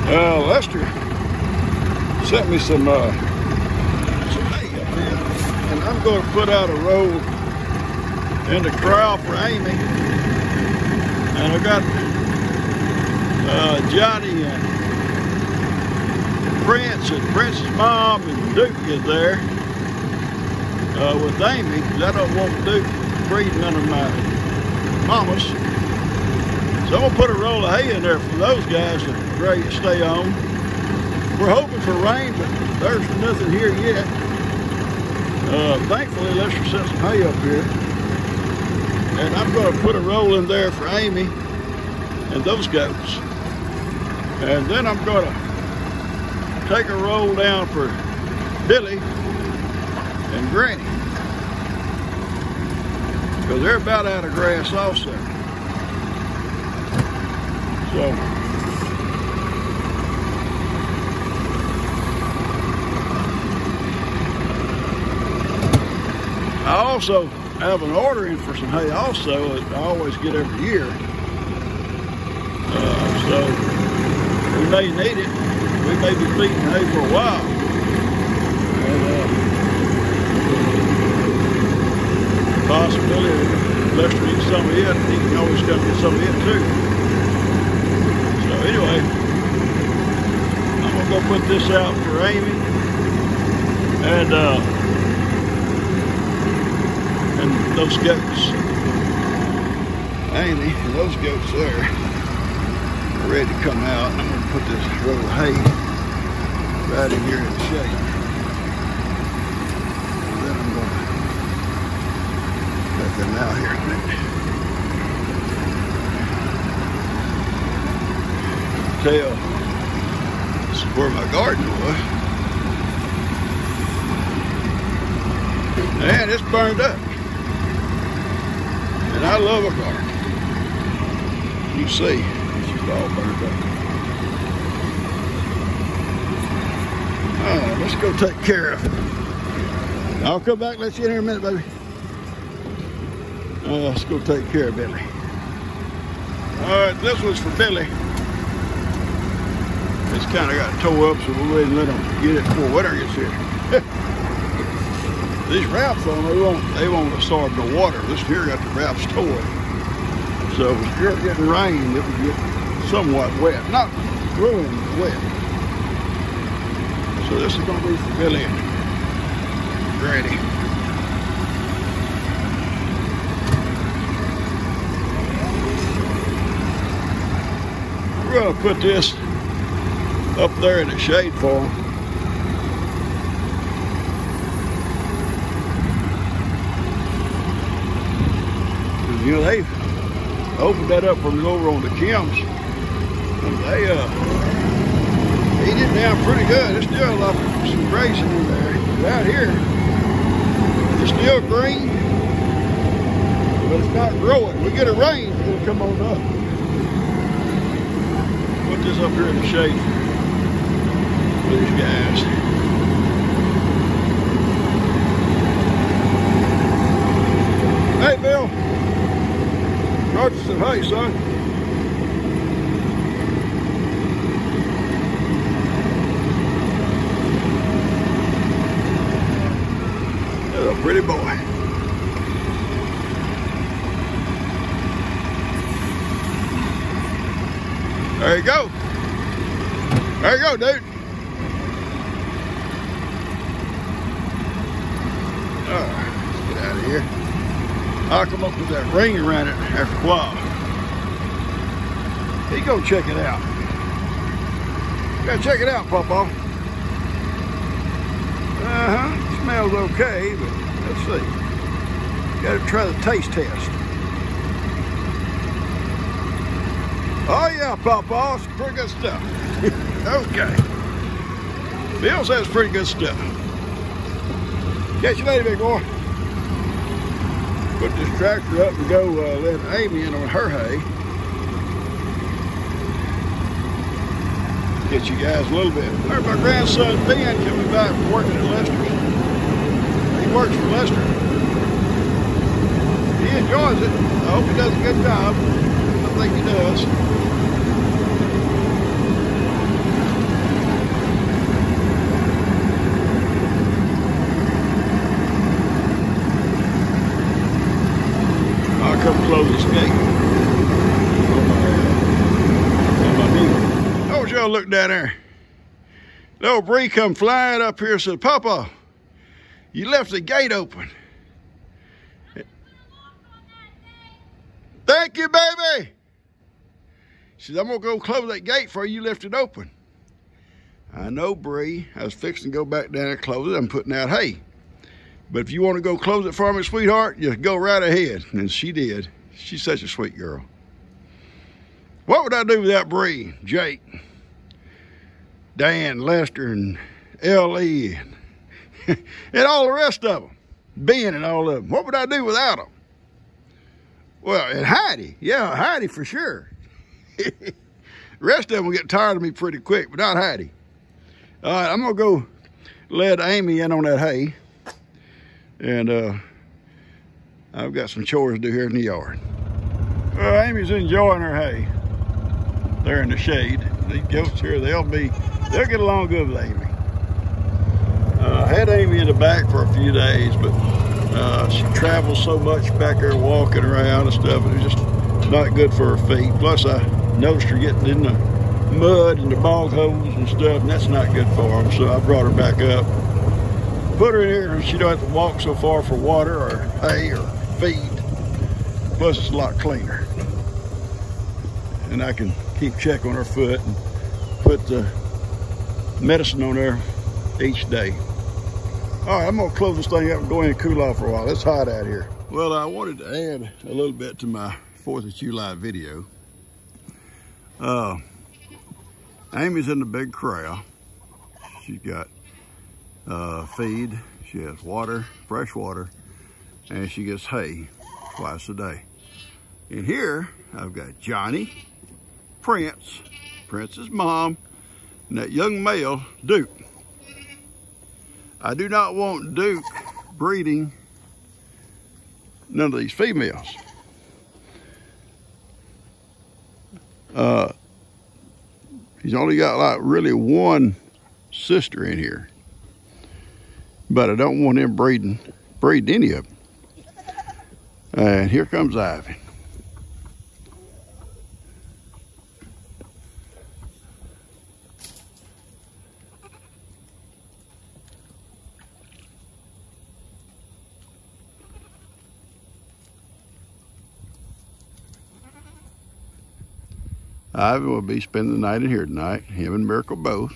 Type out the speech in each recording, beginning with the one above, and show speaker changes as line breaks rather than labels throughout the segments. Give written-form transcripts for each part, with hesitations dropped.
Lester sent me some hay up here, and I'm going to put out a roll in the corral for Amy. And I got Johnny and Prince and Prince's mom and Duke is there with Amy, because I don't want Duke breeding none of my mamas. So I'm going to put a roll of hay in there for those guys that are ready to stay on. We're hoping for rain, but there's nothing here yet. Thankfully, Lester sent some hay up here. And I'm going to put a roll in there for Amy and those goats. And then I'm going to take a roll down for Billy and Granny, because they're about out of grass also. So I also have an order in for some hay also that I always get every year. So we may need it. We may be feeding hay for a while. And possibility if Lester eats some of it, he can always come get some of it too. So anyway, I'm gonna go put this out for Amy and those goats. Amy and those goats there are ready to come out. I'm gonna put this roll of hay right in here in the shade. And then I'm gonna let them out here in a minute. Tell this is where my garden was. And it's burned up. And I love a garden. You see, it's just all burned up. Let's go take care of it. I'll come back and let you in here in a minute, baby. Let's go take care of Billy. All right, this was for Billy. It's kind of got tore up, so we'll wait and let them get it before winter gets here. These wraps on, they won't absorb the water. This here got the wraps tore. So if you're getting rain, it will get somewhat wet. Not ruined, but wet. So this is going to be for Billy and Granny. We're going to put this up there in the shade for them. You know, they opened that up from over on the Kims, and they eat it down pretty good. There's still a lot of some grazing in there. But out here, it's still green, but it's not growing. We get a rain, it'll come on up. Put this up here in the shade for these guys. Hey, Bill. Roger said, hey, son. That's a pretty boy. There you go. There you go, dude. All right, let's get out of here. I'll come up with that ring around it after a while. You go check it out. You gotta check it out, Papa. Smells okay, but let's see. You gotta try the taste test. Oh yeah, Papa, it's pretty good stuff. Okay. Bill says it's pretty good stuff. Catch you later, big boy. Put this tractor up and go let Amy in on her hay. Get you guys a little bit. There's my grandson Ben coming back from working at Lester's. He works for Lester. He enjoys it. I hope he does a good job. I think he does. gonna look down there. Little Bree come flying up here and said, Papa, you left the gate open. Thank you, baby. She said, I'm gonna go close that gate for you left it open. I know, Bree. I was fixing to go back down and close it. I'm putting out hay. But if you want to go close it for me, sweetheart, just go right ahead. And she did. She's such a sweet girl. What would I do without Bree, Jake, Dan, Lester, and L.E., and all the rest of them, Ben and all of them? What would I do without them? Well, and Heidi. Yeah, Heidi for sure. The rest of them will get tired of me pretty quick, but not Heidi. All right, I'm going to go let Amy in on that hay. And I've got some chores to do here in the yard. Well, Amy's enjoying her hay. They're in the shade. These goats here, they'll get along good with Amy. I had Amy in the back for a few days, but she travels so much back there walking around and stuff, and it's just not good for her feet. Plus, I noticed her getting in the mud and the bog holes and stuff, and that's not good for them. So I brought her back up, put her in here, and she don't have to walk so far for water or hay or feed. Plus, it's a lot cleaner, and I can keep check on her foot and put the medicine on there each day. All right, I'm gonna close this thing up and go in and cool off for a while. It's hot out here. Well, I wanted to add a little bit to my 4th of July video. Amy's in the big corral. She's got feed, she has water, fresh water, and she gets hay twice a day. In here, I've got Johnny, Prince's mom, and that young male, Duke. I do not want Duke breeding none of these females. He's only got like really one sister in here, but I don't want him breeding any of them. And here comes Ivy. Ivy will be spending the night in here tonight, him and Miracle both.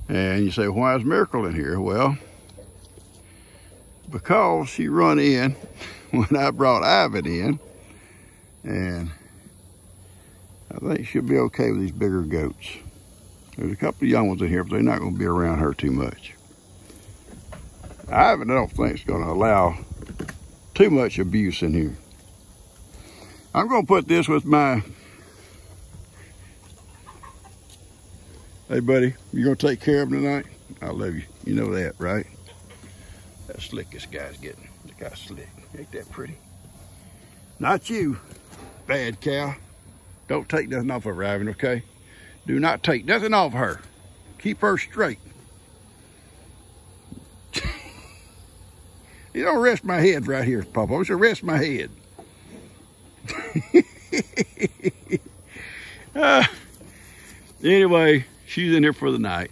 And you say, why is Miracle in here? Well, because she run in when I brought Ivy in, and I think she'll be okay with these bigger goats. There's a couple of young ones in here, but they're not going to be around her too much. Ivy, I don't think is going to allow too much abuse in here. I'm going to put this with my... Hey, buddy, you gonna take care of him tonight? I love you. You know that, right? How slick this guy's getting. This guy's slick. Ain't that pretty? Not you, bad cow. Don't take nothing off of her, Ivan, okay? Do not take nothing off her. Keep her straight. You don't rest my head right here, Papa. I should rest my head. Anyway, she's in here for the night.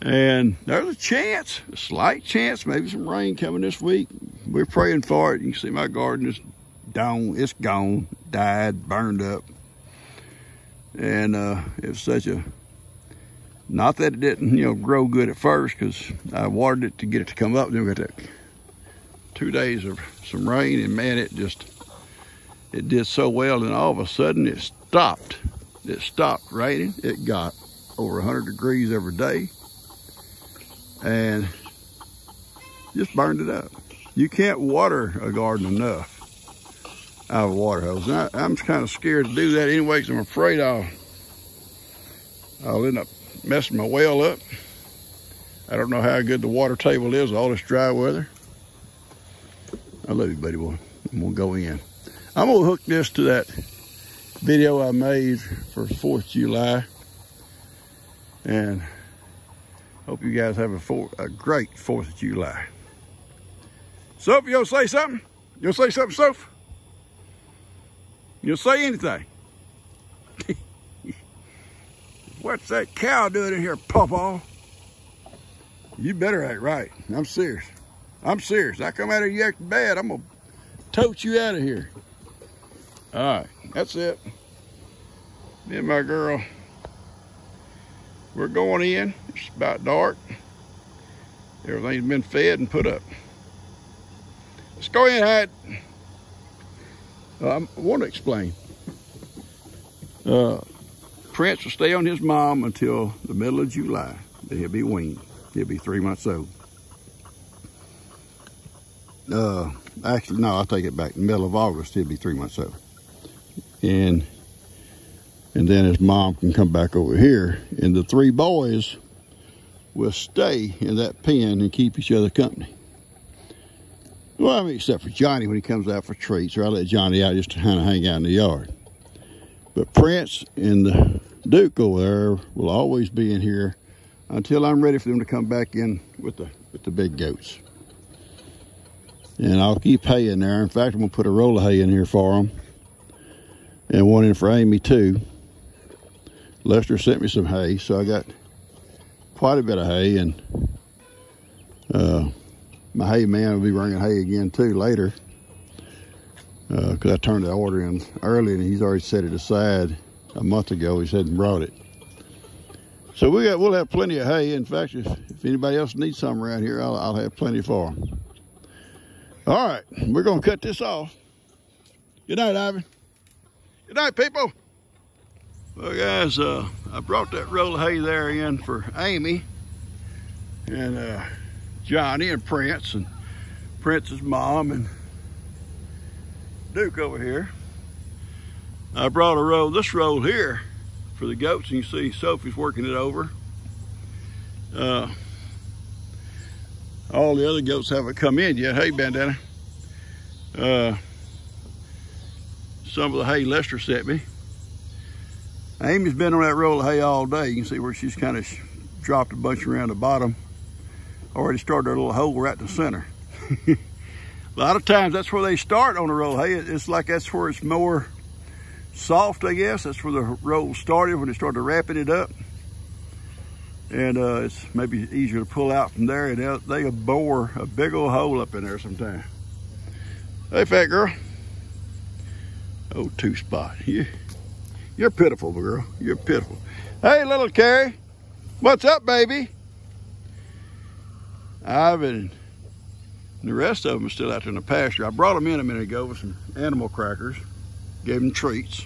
And there's a slight chance, maybe some rain coming this week. We're praying for it. You can see my garden is down. It's gone, died, burned up. And it's such a, not that it didn't, grow good at first, because I watered it to get it to come up. Then we got that 2 days of some rain, and man, it did so well, and all of a sudden it stopped. It stopped raining. It got over 100 degrees every day and just burned it up. You can't water a garden enough out of a water hose. And I'm kind of scared to do that anyway, because I'm afraid I'll end up messing my well up. I don't know how good the water table is all this dry weather. I love you, buddy boy. I'm gonna go in. I'm gonna hook this to that video I made for 4th of July. And hope you guys have a great 4th of July. Soph, you gonna say something? You gonna say something, Soph? You'll say anything. What's that cow doing in here, Pawpaw? You better act right. I'm serious. I'm serious. I come out of here acting bad, I'm gonna tote you out of here. All right, that's it. Me and my girl, we're going in. It's about dark. Everything's been fed and put up. Let's go in, Hyde. I want to explain. Prince will stay on his mom until the middle of July. Then he'll be weaned. He'll be 3 months old. Actually, no, I'll take it back. The middle of August, he'll be 3 months old. And then his mom can come back over here. And the 3 boys will stay in that pen and keep each other company. Well, I mean, except for Johnny when he comes out for treats, or I let Johnny out just to kind of hang out in the yard. But Prince and the Duke over there will always be in here until I'm ready for them to come back in with the big goats. And I'll keep hay in there. In fact, I'm gonna put a roll of hay in here for them, and one in for Amy too. Lester sent me some hay, so I got quite a bit of hay, and my hay man will be bringing hay again too later, because I turned the order in early and he's already set it aside a month ago. He hadn't brought it. So we'll have plenty of hay. In fact, if anybody else needs some around here, I'll have plenty for them. All right, we're gonna cut this off. Good night, Ivan. Good night, people. Well, guys, I brought that roll of hay there in for Amy and Johnny and Prince's mom and Duke over here. I brought this roll here for the goats, and you see Sophie's working it over. All the other goats haven't come in yet. Hey, Bandana. Some of the hay Lester sent me. Amy's been on that roll of hay all day. You can see where she's kind of dropped a bunch around the bottom. Already started her little hole right in the center. A lot of times that's where they start on the roll of hay. It's like that's where it's more soft, I guess. That's where the roll started when they started wrapping it up. And it's maybe easier to pull out from there, and they'll bore a big old hole up in there sometime. Hey, fat girl. Oh, 2-spot. You're pitiful, girl. You're pitiful. Hey, little Carrie. What's up, baby? Ivan and the rest of them are still out there in the pasture. I brought them in a minute ago with some animal crackers. Gave them treats.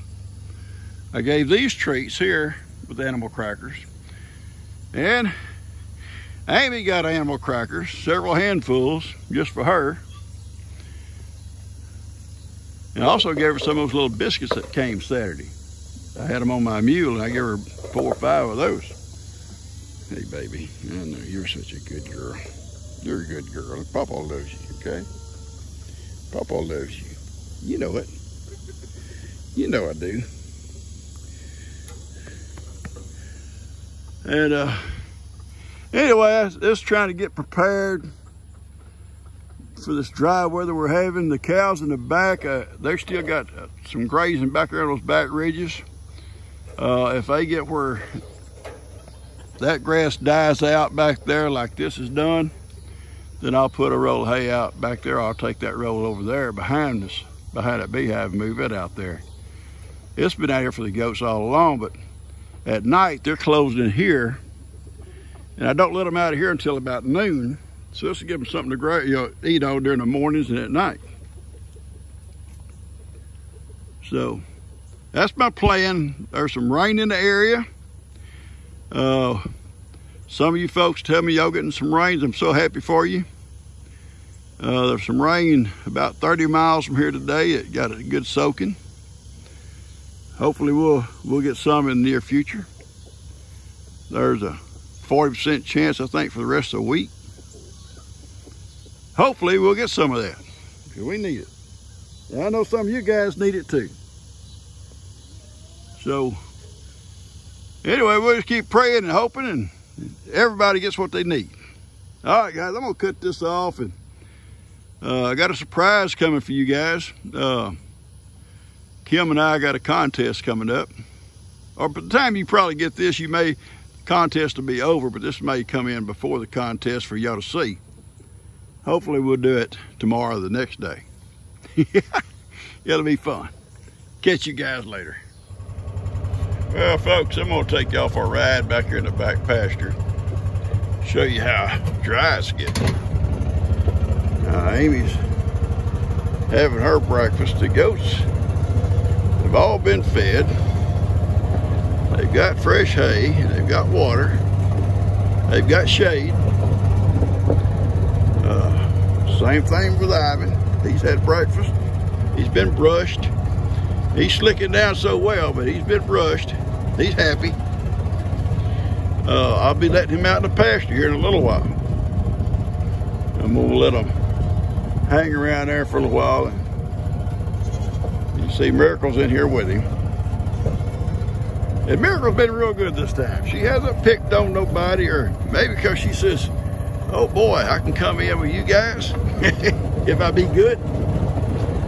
I gave these treats here with animal crackers. And Amy got animal crackers, several handfuls just for her. And I also gave her some of those little biscuits that came Saturday. I had them on my mule, and I gave her 4 or 5 of those. Hey, baby, I know you're such a good girl. You're a good girl. Papa loves you, okay? Papa loves you. You know it. You know I do. And anyway, I was just trying to get prepared for this dry weather we're having. The cows in the back, they still got some grazing back there on those back ridges. If they get where that grass dies out back there like this is done, then I'll put a roll of hay out back there. I'll take that roll over there behind us, behind that beehive, and move it out there. It's been out here for the goats all along, but at night they're closed in here, and I don't let them out of here until about noon. So this will give them something to eat on during the mornings and at night. So that's my plan. There's some rain in the area. Some of you folks tell me y'all getting some rains. I'm so happy for you. There's some rain about 30 miles from here today. It got a good soaking. Hopefully we'll get some in the near future. There's a 40% chance, I think, for the rest of the week. Hopefully we'll get some of that, because we need it. And I know some of you guys need it too. So anyway, we'll just keep praying and hoping, and everybody gets what they need. All right, guys, I'm gonna cut this off, and I got a surprise coming for you guys. Kim and I got a contest coming up. or by the time you probably get this, contest will be over, but this may come in before the contest for y'all to see. Hopefully we'll do it tomorrow or the next day. It'll be fun. Catch you guys later. Well, folks, I'm gonna take y'all for a ride back here in the back pasture. Show you how dry it's getting. Amy's having her breakfast. The goats have all been fed. They've got fresh hay, they've got water, they've got shade. Same thing with Ivan. He's had breakfast. He's been brushed. He's slicking down so well, but he's been brushed. He's happy. I'll be letting him out in the pasture here in a little while. I'm gonna let him hang around there for a little while. And you see Miracle's in here with him. And Miracle's been real good this time. She hasn't picked on nobody, or maybe because she says, oh boy, I can come in with you guys if I be good.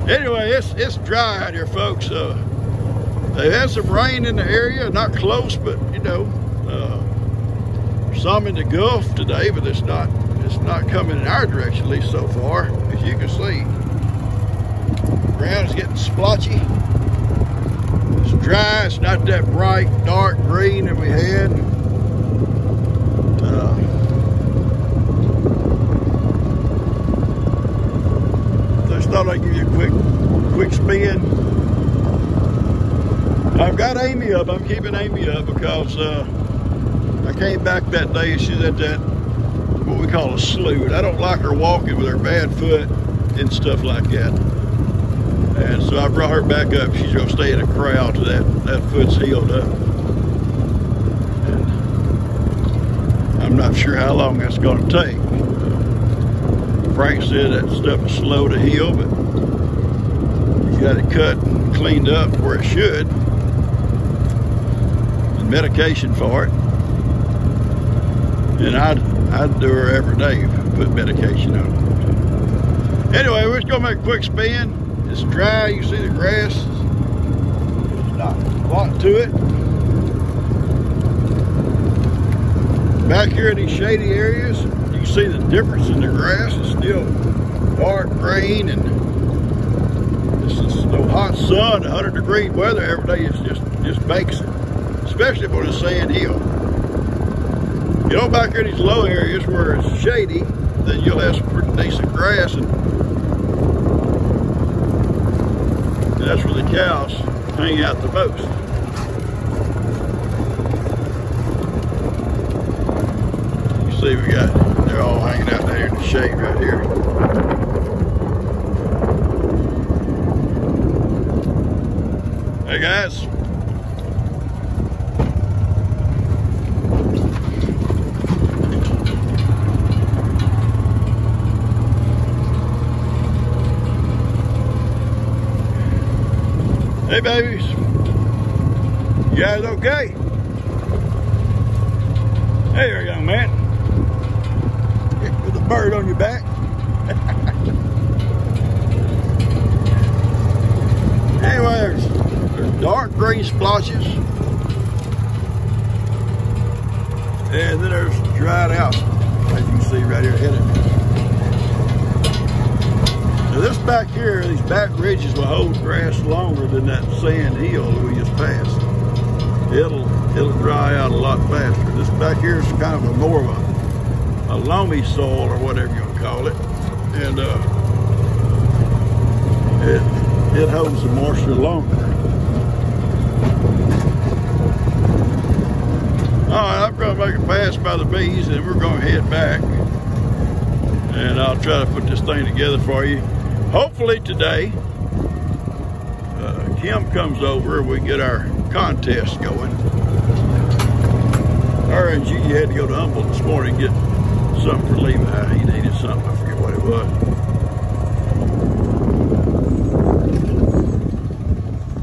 Anyway, it's dry out here, folks. They've had some rain in the area, not close, but you know, some in the Gulf today, but it's not coming in our direction, at least so far, as you can see. The ground is getting splotchy. It's dry, it's not that bright, dark green that we had. Just thought I'd give you a quick spin. I've got Amy up. I'm keeping Amy up because I came back that day and she's at that, what we call a slough. I don't like her walking with her bad foot and stuff like that. And so I brought her back up. She's gonna stay in a corral till that foot's healed up. And I'm not sure how long that's gonna take. Frank said that stuff is slow to heal, but you got it cut and cleaned up where it should. And medication for it. And I'd do her every day, put medication on it. Anyway, we're just gonna make a quick spin. It's dry, you see the grass. There's not a lot to it. Back here in these shady areas, you can see the difference in the grass. It's still dark green, and this is no hot sun, 100-degree weather every day. It's just bakes it, especially for the sand hill. You know, back here in these low areas where it's shady, then you'll have some pretty decent grass, and that's where the cows hang out the most. You see they're all hanging out there in the shade right here. Hey guys. Hey babies, you guys okay? Hey there, young man. With a bird on your back. Anyway, there's dark green splotches. And then there's dried out, as you can see right here ahead of me. Now this back here, these back ridges will hold grass longer than that sand hill that we just passed. It'll dry out a lot faster. This back here is kind of more of a loamy soil, or whatever you want to call it. And it holds the moisture longer. All right, I'm gonna make a pass by the bees, and we're gonna head back. And I'll try to put this thing together for you. Hopefully today, Kim comes over and we get our contest going. Her and Gigi had to go to Humboldt this morning and get something for Levi. He needed something, I forget what it was.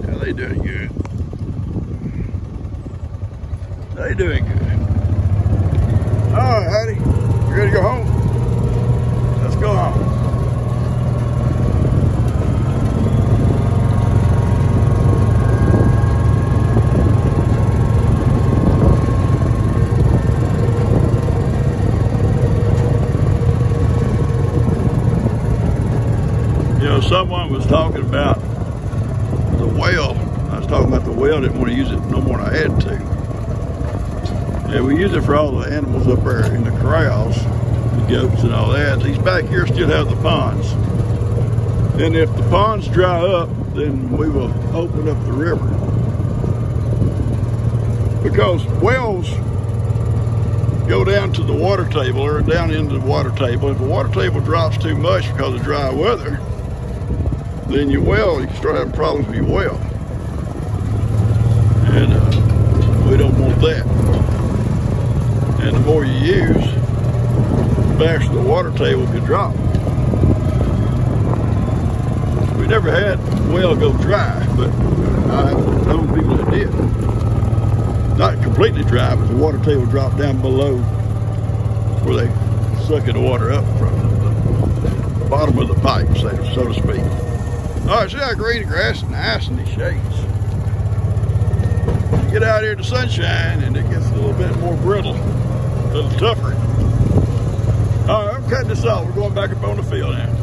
Yeah, they doing good. They doing good. All right, Hattie, you ready to go home? Let's go home. someone was talking about the well. I was talking about the well, didn't want to use it no more than I had to. Yeah, we use it for all the animals up there in the corrals, the goats and all that. These back here still have the ponds. And if the ponds dry up, then we will open up the river. Because wells go down to the water table or down into the water table. If the water table drops too much because of dry weather, then your well, you can start having problems with your well. And we don't want that. And the more you use, the faster the water table could drop. We never had well go dry, but I know people that did. Not completely dry, but the water table dropped down below where they sucking the water up from the bottom of the pipe, so to speak. All right, see how green the grass is nice in these shades. Get out here in the sunshine and it gets a little bit more brittle, a little tougher. All right, I'm cutting this off. We're going back up on the field now.